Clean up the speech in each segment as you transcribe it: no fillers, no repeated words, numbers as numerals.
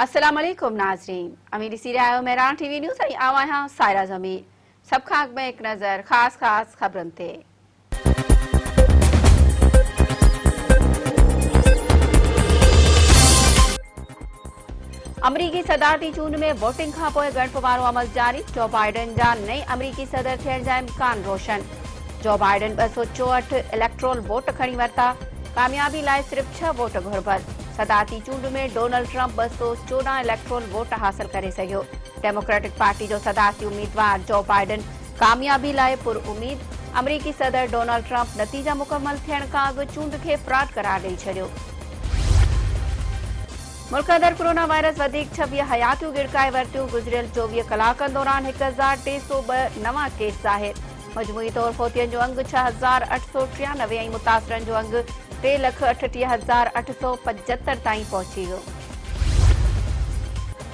अस्सलाम वालेकुम नाज़रीन, अमीर ॾिसी रहिया आहियो मेरान टीवी न्यूज़ ऐं आऊं आहियां सायरा ज़मीर। सभ खां अॻु में हिकु नज़र ख़ासि ख़बरुनि ते। अमरीकी सदारती चूंड में वोटिंग खां पोइ ॻणप वारो अमल जारी। जो बाइडन जा नए अमरीकी सदर थियण जा इम्कान रोशन। जो बाइडन 264 इलेक्ट्रोल वोट खणी वरिता। कामयाबी लाइ सिर्फ़ 6 वोट घुर्बल। सदारती चूंड में डोनाल्ड ट्रंप 214 इलेक्ट्रोल वोट हासिल करे सघियो। डेमोक्रेटिक पार्टी जो सदारती उम्मीदवार जो बाइडन कामयाबी लाइ पुरउमीद। अमरीकी सदर डोनाल्ड ट्रंप नतीजा मुकमल थियण खां अॻु चूंड खे फ्रॉड करार ॾेई छॾियो। मुल्क अंदरि कोरोना वायरस वधीक 26 हयातियूं गिड़काए वरितियूं। गुज़िरियल 24 कलाकनि दौरान 1302 नवां केस ज़ाहिर। मजमूई तौर फोतियन जो अंग 6893 ऐं मुतासिरनि जो अंग 3,38,875 ताईं पहुची वियो।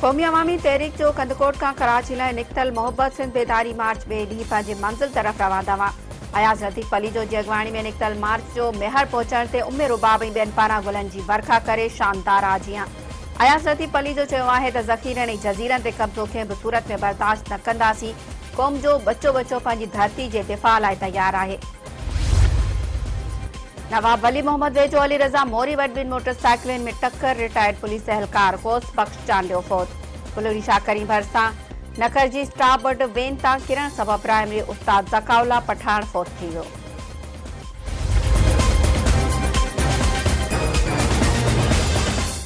क़ौमी अवामी तहरीक जो कंदकोट खां कराची लाइ निकितल मोहब्बत सिंध बेदारी मार्च ॿिए ॾींहुं पंहिंजे मंज़िल तरफ़ रवाना हुआ। अयाज़ लतीफ़ पलीजो जी अॻवानी में निकितल मार्च जो मेहर पहुचण ते उम्मे रुबाब ऐं ॿियनि पारां गुलनि जी वर्खा करे शानदार आजियां। अयाज़ लतीफ़ पलीजो चयो आहे त ज़ख़ीरनि ऐं जज़ीरनि ते कब्ज़ो कंहिं बि सूरत में बर्दाश्त न कंदासीं। क़ौम जो बचो पंहिंजी धरती जे दिफ़ा लाइ तयारु आहे। नवाब वली मोहम्मद वेझो अली रज़ा मोरी वटि ॿिनि मोटरसाइकिलुनि में टक्कर। रिटायर्ड पुलिस एहलकार गौस बख़्श चांडियो फौत। पुलिस शाकरी भरिसां नखर जी स्टाफ वटि वेन तां किरण सबबु प्राइमरी उस्ताद ज़काउल्ला पठाण फौत थी वियो।